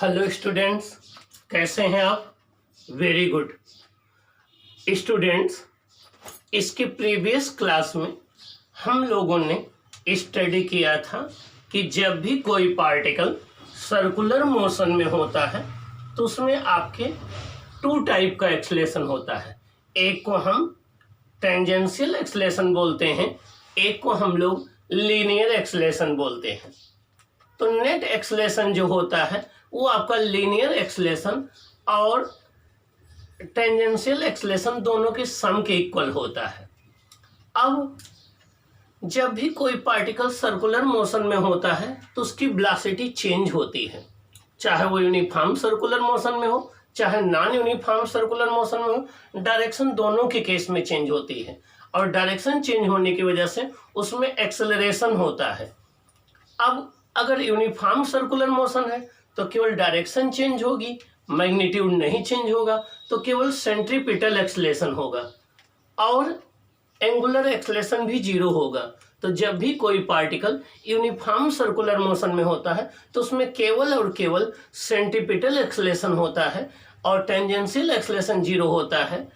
Hello students, कैसे हैं आप? Very good students. इसके प्रीवियस क्लास में हम लोगों ने स्टडी किया था कि जब भी कोई पार्टिकल सर्कुलर मोशन में होता है तो उसमें आपके टू टाइप का एक्सलेशन होता है। एक को हम टेंजेंशियल एक्सलेशन बोलते हैं, एक को हम लोग लीनियर एक्सलेशन बोलते हैं। तो नेट एक्सलेशन जो होता है वो आपका लीनियर एक्सलेशन और टेंजेंशियल एक्सलेशन दोनों के सम के इक्वल होता है। अब जब भी कोई पार्टिकल सर्कुलर मोशन में होता है तो उसकी वेलोसिटी चेंज होती है, चाहे वो यूनिफॉर्म सर्कुलर मोशन में हो चाहे नॉन यूनिफॉर्म सर्कुलर मोशन में हो। डायरेक्शन दोनों के केस में चेंज होती है और डायरेक्शन चेंज होने की वजह से उसमें एक्सेलरेशन होता है। अब अगर यूनिफॉर्म सर्कुलर मोशन है तो केवल डायरेक्शन चेंज होगी, मैग्नीट्यूड नहीं चेंज होगा, तो केवल सेंट्रीपिटल एक्सलेशन होगा और एंगुलर एक्सलेशन भी जीरो होगा। तो जब भी कोई पार्टिकल यूनिफॉर्म सर्कुलर मोशन में होता है तो उसमें केवल और केवल सेंट्रीपिटल एक्सलेशन होता है और टेंजेंशियल एक्सलेशन जीरो होता है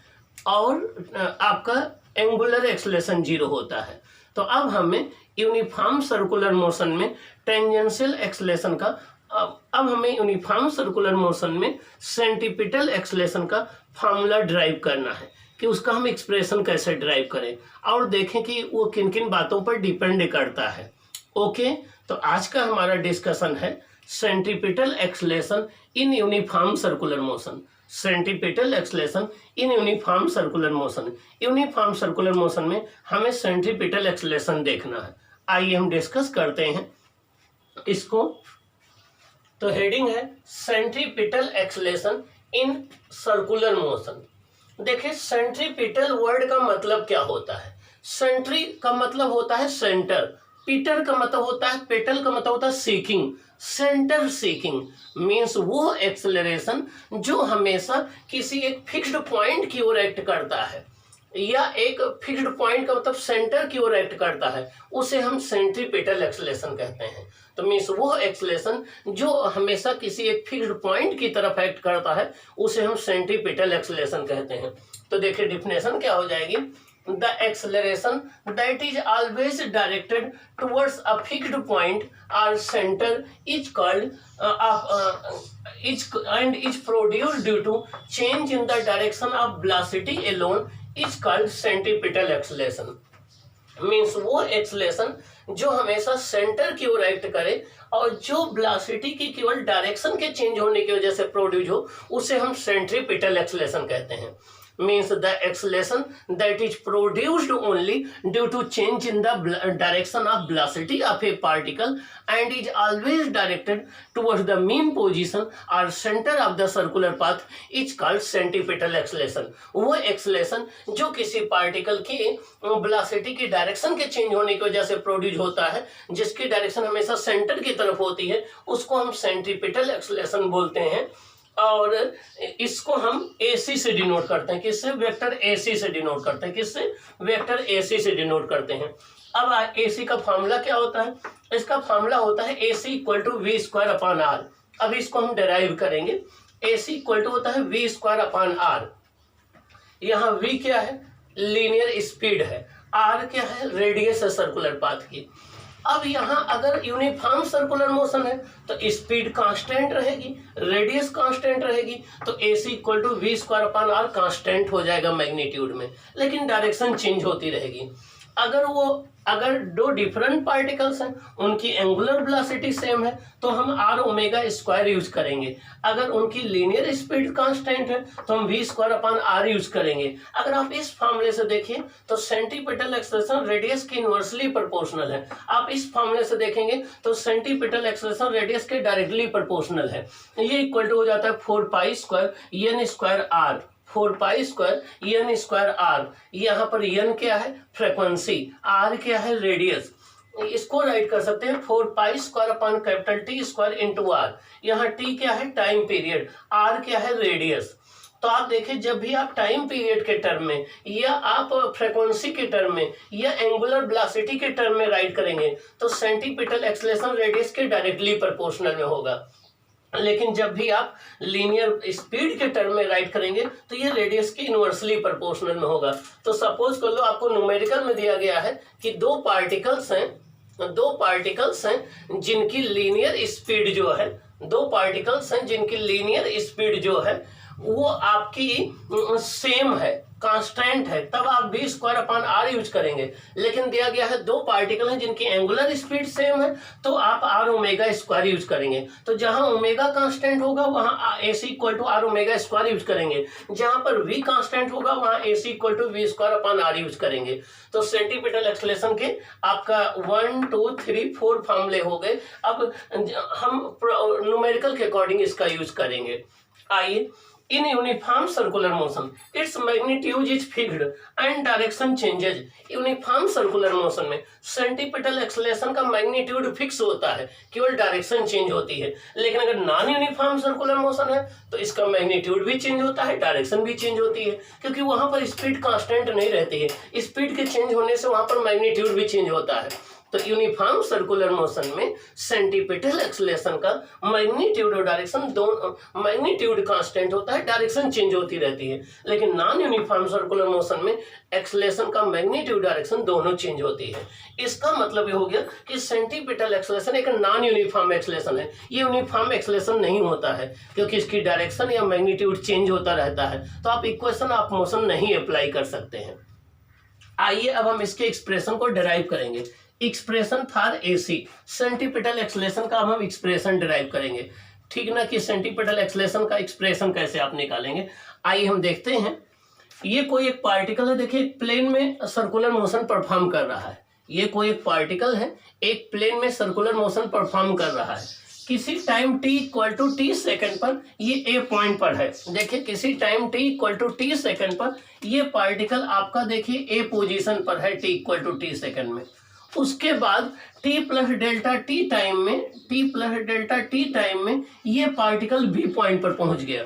और आपका एंगुलर एक्सलेशन जीरो होता है। तो अब हमें यूनिफॉर्म सर्कुलर मोशन में टेंजेंशियल एक्सलेशन का अब हमें यूनिफॉर्म सर्कुलर मोशन में सेंट्रीपिटल एक्सलेशन का फार्मूला ड्राइव करना है कि उसका हम एक्सप्रेशन कैसे ड्राइव करें और देखें कि वो किन किन बातों पर डिपेंड करता है। ओके, तो आज का हमारा डिस्कशन है centripetal acceleration in uniform circular motion. Centripetal acceleration in uniform circular motion. Uniform circular motion में हमें सेंट्रीपिटल एक्सलेशन देखना है। आइए हम डिस्कस करते हैं इसको। तो हेडिंग है centripetal acceleration in circular motion. देखिए, सेंट्रीपिटल वर्ड का मतलब क्या होता है? सेंट्री का मतलब होता है सेंटर, पिटर का मतलब होता है, पेटल का मतलब होता है सीकिंग। सेंटर सीकिंग मीन्स वो एक्सेलरेशन जो हमेशा किसी एक फिक्स्ड पॉइंट की ओर एक्ट करता है या एक फिक्स्ड पॉइंट का मतलब सेंटर की ओर एक्ट करता है, उसे हम सेंट्रीपिटल एक्सलेशन कहते हैं। तो मीन्स वो एक्सलेशन जो हमेशा किसी एक फिक्स्ड पॉइंट की तरफ एक्ट करता है उसे हम सेंट्रीपिटल एक्सलेशन कहते हैं। तो देखिए डेफिनेशन क्या हो जाएगी। The acceleration that is always directed towards a fixed point और centre is called is produced due to change in the direction of velocity alone is called centripetal acceleration। Means वो acceleration जो हमेशा centre की ओर act करे और जो velocity की केवल डायरेक्शन के चेंज होने की वजह से प्रोड्यूस हो उसे हम सेंट्रीपिटल एक्सलेशन कहते हैं। means the acceleration that is produced only due to change in the direction of velocity of a particle and is always directed towards the mean position or center of the circular path is called centripetal acceleration। वो acceleration जो किसी particle की velocity की direction के change होने की वजह से प्रोड्यूस होता है, जिसकी डायरेक्शन हमेशा सेंटर की तरफ होती है, उसको हम सेंट्रीपिटल एक्सलेशन बोलते हैं। और इसको हम AC से डिनोट करते हैं। किससे? वेक्टर AC से डिनोट करते हैं। किससे? वेक्टर AC से डिनोट करते हैं। अब AC का फार्मूला क्या होता है? इसका फार्मूला होता है AC equal to V square upon R। अब इसको हम डिराइव करेंगे। AC इक्वल टू होता है V स्क्वायर अपॉन R। यहाँ V क्या है? लीनियर स्पीड है। R क्या है? रेडियस है सर्कुलर पाथ की। अब यहाँ अगर यूनिफॉर्म सर्कुलर मोशन है तो स्पीड कांस्टेंट रहेगी, रेडियस कांस्टेंट रहेगी, तो AC equal to V square upon R constant हो जाएगा मैग्नीट्यूड में, लेकिन डायरेक्शन चेंज होती रहेगी। अगर दो डिफरेंट पार्टिकल्स हैं, उनकी एंगुलर वेलोसिटी सेम है तो हम R ओमेगा स्क्वायर यूज करेंगे। अगर उनकी लीनियर स्पीड कांस्टेंट है तो हम V square upon R use करेंगे। अगर आप इस फार्मूले से देखिए तो सेंट्रीपिटल एक्सलेशन रेडियस के इनवर्सली प्रोपोर्शनल है। आप इस फार्मूले से देखेंगे तो सेंट्रीपिटल एक्सलेशन रेडियस के डायरेक्टली प्रोपोर्शनल है। ये इक्वल टू हो जाता है 4 pi square N square R। 4 pi square N square R। यहाँ पर N क्या है? फ्रीक्वेंसी। R क्या है? रेडियस। इसको राइट कर सकते हैं 4 pi square upon capital T square into R। यहाँ T क्या है? Time period. R क्या है? रेडियस। तो आप देखें, जब भी आप टाइम पीरियड के टर्म में या आप फ्रीक्वेंसी के टर्म में या एंगुलर वेलोसिटी के टर्म में राइट करेंगे तो सेंट्रीपिटल एक्सलेशन रेडियस के डायरेक्टली प्रोपोर्शनल में होगा। लेकिन जब भी आप लीनियर स्पीड के टर्म में राइट करेंगे तो ये रेडियस के इनवर्सली प्रोपोर्शनल में होगा। तो सपोज कर लो आपको न्यूमेरिकल में दिया गया है कि दो पार्टिकल्स हैं जिनकी लीनियर स्पीड जो है, जो है वो आपकी सेम है, कांस्टेंट है, तब आप v² यूज करेंगे। लेकिन दिया गया है दो पार्टिकल हैं जिनकी एंगुलर स्पीड सेम है, तो आप r⍵² यूज करेंगे। तो जहां ओमेगा कांस्टेंट होगा वहां AC = r⍵² यूज करेंगे, जहां पर v कांस्टेंट होगा वहां AC = v² यूज करेंगे। तो सेंटीपिटल एक्सेलरेशन के आपका 1 2 3 4 फॉर्मूले हो गए। अब हम न्यूमेरिकल के अकॉर्डिंग इसका यूज करेंगे। आइए, in uniform circular motion its magnitude is fixed and direction changes। Uniform circular motion में सेंटीपिटल एक्सेलरेशन का मैग्नीट्यूड फिक्स होता है, केवल डायरेक्शन चेंज होती है। लेकिन अगर नॉन यूनिफॉर्म सर्कुलर मोशन है तो इसका मैग्नीट्यूड भी चेंज होता है, डायरेक्शन भी चेंज होती है, क्योंकि वहां पर स्पीड कांस्टेंट नहीं रहती है। स्पीड के चेंज होने से वहां पर मैग्नीट्यूड भी चेंज होता है। तो यूनिफॉर्म सर्कुलर मोशन में सेंटीपिटल एक्सेलरेशन का मैग्नीट्यूड और डायरेक्शन दोनों, मैग्नीट्यूड कांस्टेंट होता है, डायरेक्शन चेंज होती रहती है। लेकिन नॉन यूनिफॉर्म सर्कुलर मोशन में एक्सेलरेशन का मैग्नीट्यूड डायरेक्शन दोनों चेंज होती है। इसका मतलब ये हो गया कि सेंटीपिटल एक्सेलरेशन एक नॉन यूनिफॉर्म एक्सेलरेशन है। ये यूनिफॉर्म एक्सेलरेशन नहीं होता है क्योंकि इसकी डायरेक्शन या मैग्नीट्यूड चेंज होता रहता है। तो आप इक्वेशन ऑफ मोशन नहीं अप्लाई कर सकते हैं। आइए अब हम इसके एक्सप्रेशन को डिराइव करेंगे। Expression for AC centripetal acceleration का हम एक्सप्रेशन डिराइव करेंगे, ठीक ना, कि सेंटीपिटल एक्सेलरेशन का एक्सप्रेशन कैसे आप निकालेंगे। आइए हम देखते हैं। ये कोई एक पार्टिकल है, देखिए प्लेन में सर्कुलर मोशन परफॉर्म कर रहा है। ये कोई एक पार्टिकल है, एक प्लेन में सर्कुलर मोशन परफॉर्म कर रहा है। किसी टाइम t = t सेकंड पर ये A पॉइंट पर है। देखिए किसी टाइम t = t सेकंड पर ये पार्टिकल आपका देखिए A पोजीशन पर है t = t सेकंड में। उसके बाद t + ΔT टाइम में ये पार्टिकल B पॉइंट पर पहुंच गया।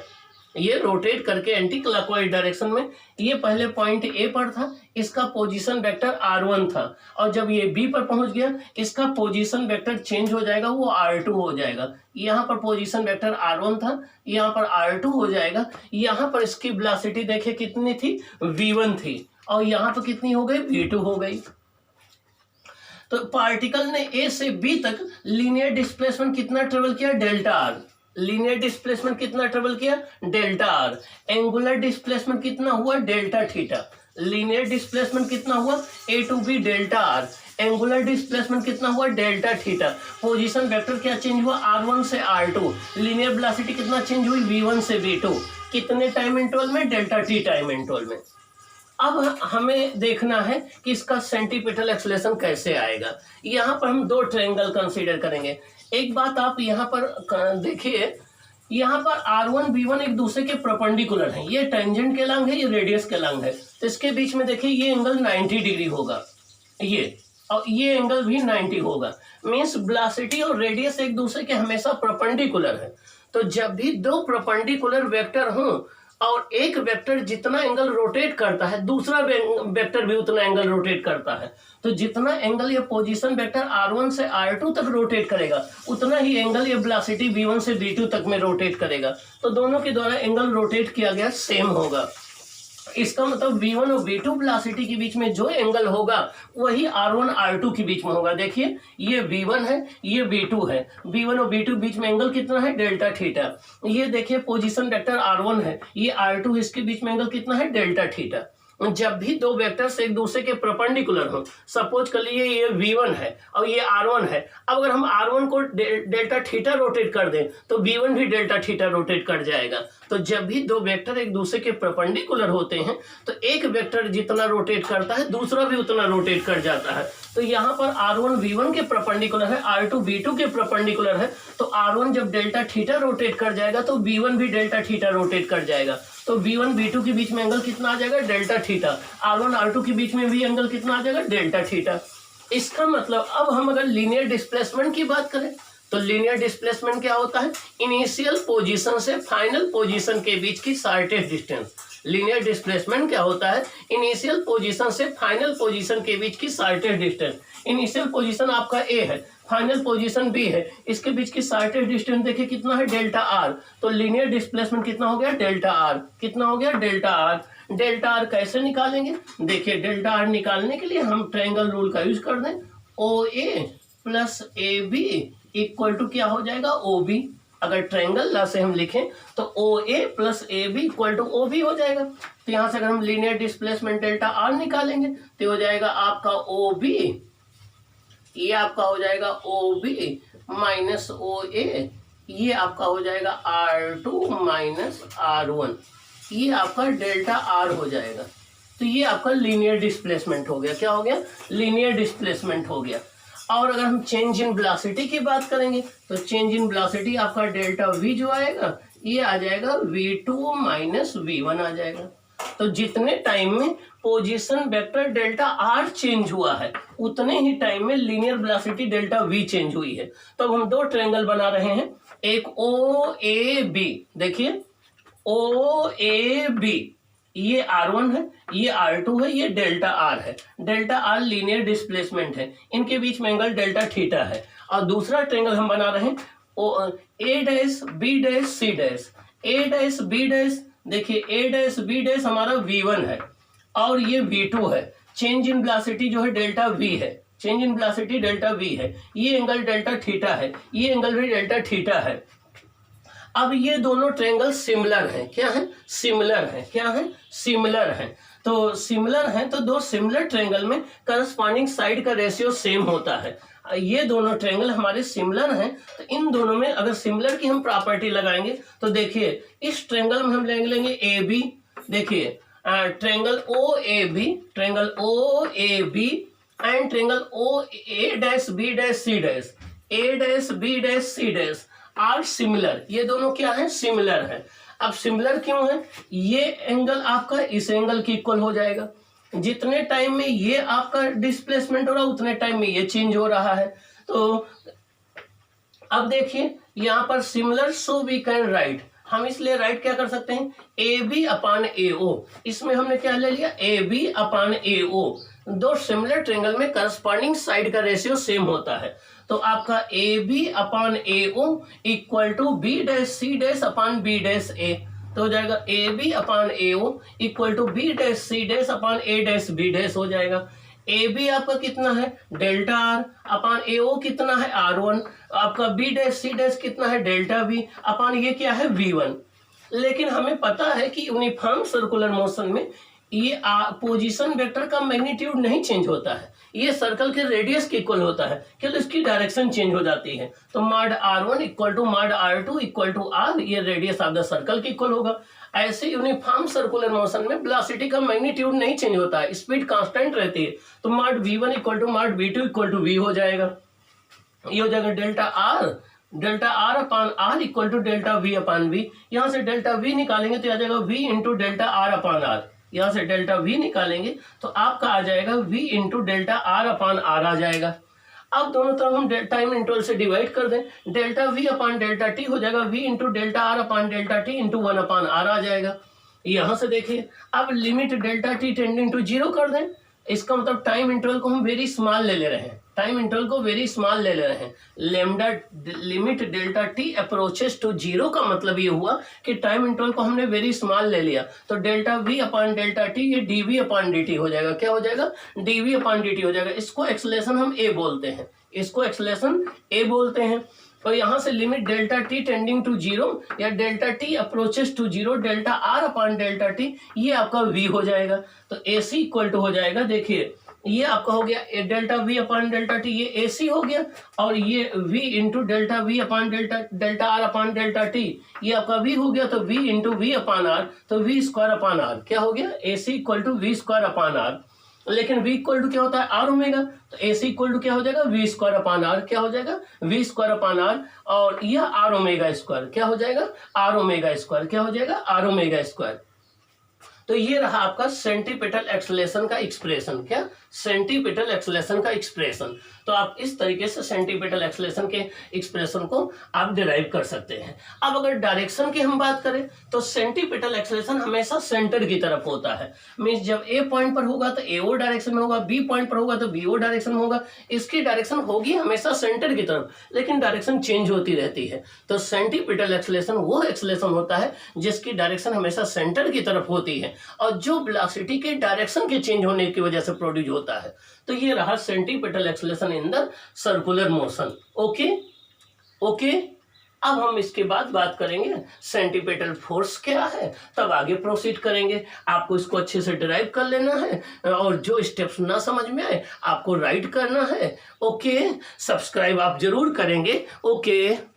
ये रोटेट करके एंटी क्लॉकवाइज डायरेक्शन में, ये पहले पॉइंट A पर था, इसका पोजीशन वेक्टर r1 था, और जब ये B पर पहुंच गया इसका पोजीशन वेक्टर चेंज हो जाएगा, वो r2 हो जाएगा। यहाँ पर पोजीशन वेक्टर r1 था, यहाँ पर r2 हो जाएगा। यहाँ पर इसकी वेलोसिटी देखिए कितनी थी, v1 थी, और यहाँ पर कितनी हो गई, v2 हो गई। तो पार्टिकल ने A से B तक लीनियर डिस्प्लेसमेंट कितना ट्रेवल किया, ΔR। लीनियर डिस्प्लेसमेंट कितना ट्रेवल किया, ΔR। एंगुलर डिस्प्लेसमेंट कितना हुआ, Δθ। लीनियर डिस्प्लेसमेंट कितना हुआ, A to B ΔR। Angular displacement कितना हुआ, Δθ। पोजीशन वेक्टर क्या चेंज हुआ, r1 से r2। लीनियर वेलोसिटी कितना चेंज हुई, v1 से v2। कितने टाइम इंटरवल में, ΔT टाइम इंटरवल में। अब हमें देखना है कि इसका सेंटीपिटल एक्सेलरेशन कैसे आएगा। यहाँ पर हम दो ट्रायंगल कंसीडर करेंगे। एक बात आप यहाँ पर देखिए, यहाँ पर r1 v1 एक दूसरे के परपेंडिकुलर हैं। ये टेंजेंट के लंग है, ये रेडियस के लंग है। तो इसके बीच में देखिए ये एंगल 90 डिग्री होगा, ये, और ये एंगल भी 90 होगा। मीन्स वेलोसिटी और रेडियस एक दूसरे के हमेशा परपेंडिकुलर है। तो जब भी दो परपेंडिकुलर वेक्टर हों और एक वेक्टर जितना एंगल रोटेट करता है दूसरा वेक्टर भी उतना एंगल रोटेट करता है, तो जितना एंगल ये पोजीशन वेक्टर r1 से r2 तक रोटेट करेगा उतना ही एंगल ये वेलोसिटी v1 से v2 तक में रोटेट करेगा। तो दोनों के द्वारा एंगल रोटेट किया गया सेम होगा। इसका मतलब v1 और v2 वेलोसिटी के बीच में जो एंगल होगा वही r1 r2 के बीच में होगा। देखिए ये v1 है, ये v2 है। v1 और v2 बीच में एंगल कितना है, Δθ। ये देखिए पोजीशन वेक्टर r1 है, ये r2, इसके बीच में एंगल कितना है, Δθ। जब भी दो वेक्टर्स एक दूसरे के परपेंडिकुलर हो, सपोज कर लिए ये v1 है और ये r1 है। अब अगर हम r1 को Δθ रोटेट कर दें तो v1 भी Δθ रोटेट कर जाएगा। तो जब भी दो वेक्टर एक दूसरे के परपेंडिकुलर होते हैं तो एक वेक्टर जितना रोटेट करता है दूसरा भी उतना रोटेट कर जाता है। तो यहाँ पर r1 v1 के परपेंडिकुलर है, r2 v2 के परपेंडिकुलर है, तो r1 जब Δθ रोटेट कर जाएगा तो v1 भी Δθ रोटेट कर जाएगा। तो v1 v2 के बीच में एंगल कितना आ जाएगा, Δθ। r1 r2 के बीच में भी एंगल कितना आ जाएगा, Δθ। इसका मतलब अब हम अगर लीनियर डिस्प्लेसमेंट की बात करें तो लीनियर डिस्प्लेसमेंट क्या होता है, इनिशियल पोजीशन से फाइनल पोजीशन के बीच की शॉर्टेस्ट डिस्टेंस। लीनियर डिस्प्लेसमेंट क्या होता है? इनिशियल पोजीशन से फाइनल पोजीशन के बीच की शॉर्टेस्ट डिस्टेंस। इनिशियल पोजीशन आपका ए है, फाइनल पोजीशन बी है, इसके बीच की शॉर्टेस्ट डिस्टेंस देखिए कितना है? Delta R. तो लीनियर डिस्प्लेसमेंट कितना हो गया? Delta R. कितना हो गया? Delta R. डेल्टा आर कैसे निकालेंगे? देखिए डेल्टा आर निकालने के लिए हम ट्रायंगल रूल का यूज कर दें। O A plus A B equal to क्या हो जाएगा? O B. अगर ट्रायंगल ला से हम लिखें तो O A plus A B equal to O B हो जाएगा। तो यहाँ से अगर हम लीनियर डिस्प्लेसमेंट डेल्टा आर निकालेंगे तो हो जाएगा आपका ओ बी, ये आपका हो जाएगा ओ बी माइनस ओ ए, ये आपका हो जाएगा R2 माइनस R1, ये आपका डेल्टा आर हो जाएगा। तो ये आपका लीनियर डिस्प्लेसमेंट हो गया। क्या हो गया? लीनियर डिस्प्लेसमेंट हो गया। और अगर हम चेंज इन वेलोसिटी की बात करेंगे तो चेंज इन वेलोसिटी आपका डेल्टा v जो आएगा ये आ जाएगा v2 माइनस v1 आ जाएगा। तो जितने टाइम में position vector delta R change हुआ है उतने ही टाइम में linear velocity delta v change हुई है। तो हम दो ट्रायंगल बना रहे हैं, एक ओ ए बी, देखिए ओ ए बी, ये R1 है, ये R2 है, ये डेल्टा आर है। डेल्टा आर लीनियर डिस्प्लेसमेंट है, इनके बीच में एंगल डेल्टा थीटा है। और दूसरा ट्रायंगल हम बना रहे हैं A dash B dash C dash. A dash B dash, देखिए ए डैश बी डैश हमारा v1 है और ये v2 है। चेंज इन वेलोसिटी जो है डेल्टा v है, change in velocity delta v है, ये एंगल डेल्टा थीटा है, ये एंगल भी डेल्टा थीटा है। अब ये दोनों ट्रायंगल सिमिलर हैं। क्या है? सिमिलर हैं। क्या है? सिमिलर हैं। तो सिमिलर हैं तो दो सिमिलर ट्रायंगल में करस्पॉन्डिंग साइड का रेशियो सेम होता है। ये दोनों ट्रायंगल हमारे सिमिलर हैं तो इन दोनों में अगर सिमिलर की हम प्रॉपर्टी लगाएंगे तो देखिए इस ट्रायंगल में हम लेंगे ए बी, देखिए triangle O A B, triangle O A B and triangle O A dash B dash C dash, A dash B dash C dash are similar. ये दोनों क्या है? सिमिलर है। अब सिमिलर क्यों है? ये एंगल आपका इस एंगल की इक्वल हो जाएगा। जितने टाइम में ये आपका डिस्प्लेसमेंट हो रहा है उतने टाइम में ये चेंज हो रहा है। तो अब देखिए यहाँ पर similar so we can write, हम इसलिए राइट क्या कर सकते हैं? A B upon A O. इसमें हमने क्या ले लिया? A B upon A O. दो सिमिलर ट्रायंगल में करस्पॉन्डिंग साइड का रेशियो सेम होता है। तो आपका A B upon A O equal to B dash C dash upon B dash A. तो हो जाएगा A B upon A O equal to B dash C dash upon A dash B dash हो जाएगा। A B आपका कितना है? Delta R upon A ओ कितना है? R1। आपका बी डैश सी डैश कितना है? डेल्टा वी अपान ये क्या है? V1। लेकिन हमें पता है कि यूनिफॉर्म सर्कुलर मोशन में ये पोजीशन वेक्टर का मैग्नीट्यूड नहीं चेंज होता है, ये सर्कल के रेडियस के इक्वल होता है, केवल इसकी डायरेक्शन चेंज हो जाती है। तो माड R1 इक्वल टू माड R2 इक्वल टू R, ये रेडियस ऑफ द सर्कल के इक्वल होगा। ऐसे यूनिफॉर्म सर्कुलर मोशन में वेलोसिटी का मैग्नीट्यूड नहीं चेंज होता है, स्पीड कांस्टेंट रहती है। तो माड V1 इक्वल टू माड V2 इक्वल टू V हो जाएगा। ये हो जाएगा delta are upon R equal to delta we upon V. यहाँ से डेल्टा वी निकालेंगे तो आ जाएगा v into delta are upon R. यहाँ से डेल्टा v निकालेंगे तो आपका आ जाएगा v into delta are upon r आ जाएगा। अब दोनों तरफ हम टाइम इंटरवल से डिवाइड कर दें, delta v upon delta t हो जाएगा v into delta are upon delta t into 1 upon r आ जाएगा। यहाँ से देखिए अब limit delta T tending to 0 कर दें, इसका मतलब टाइम इंटरवल को हम वेरी स्मॉल ले रहे हैं, टाइम इंटरवल को वेरी स्मॉल ले रहे हैं। Lambda limit delta T approaches to 0 का मतलब ये हुआ कि टाइम इंटरवल को हमने वेरी स्मॉल ले लिया। तो delta we upon delta T ये d v upon d t हो जाएगा। क्या हो जाएगा? D v upon d t हो जाएगा। इसको एक्सेलरेशन हम ए बोलते हैं, इसको एक्सेलरेशन ए बोलते हैं। और यहाँ से limit delta T tending to 0 या delta T approaches to 0 delta are upon delta T ये आपका v हो जाएगा। तो ए सी इक्वल टू हो जाएगा, देखिए ये आपका हो गया delta we upon delta T, ये ए सी हो गया, और ये v into delta we upon delta are upon delta T ये आपका v हो गया। तो v into v upon r, तो वी स्क्वायर अपान आर क्या हो गया? A c equal to v square upon r. लेकिन v इक्वल टू क्या होता है? R omega. तो ए सी इक्वल टू क्या हो जाएगा? V square upon are. क्या हो जाएगा? V square upon R. और यह आर ओमेगा स्क्वायर क्या हो जाएगा? आर ओमेगा स्क्वायर क्या हो जाएगा? R omega square. तो ये रहा आपका सेंटीपिटल एक्सेलरेशन का एक्सप्रेशन। क्या? सेंटीपिटल एक्सेलरेशन का एक्सप्रेशन। तो आप इस तरीके से सेंटीपिटल एक्सेलरेशन के एक्सप्रेशन को आप डिराइव कर सकते हैं। अब अगर डायरेक्शन की हम बात करें तो सेंटीपिटल एक्सेलरेशन हमेशा सेंटर की तरफ होता है। मींस जब ए पॉइंट पर होगा तो ए ओ डायरेक्शन में होगा, बी पॉइंट पर होगा तो बी ओ डायरेक्शन में होगा। इसकी डायरेक्शन होगी हमेशा सेंटर की तरफ, लेकिन डायरेक्शन चेंज होती रहती है। तो सेंटीपिटल एक्सेलरेशन वो एक्सेलरेशन होता है जिसकी डायरेक्शन हमेशा सेंटर की तरफ होती है और जो वेलोसिटी के डायरेक्शन के चेंज होने की वजह से प्रोड्यूस होता है। तो ये रहा centripetal acceleration in the circular motion. Okay okay, अब हम इसके बाद बात करेंगे सेंटीपिटल फोर्स क्या है, तब आगे प्रोसीड करेंगे। आपको इसको अच्छे से डिराइव कर लेना है और जो स्टेप्स ना समझ में आए आपको राइट करना है। ओके, सब्सक्राइब आप जरूर करेंगे। ओके।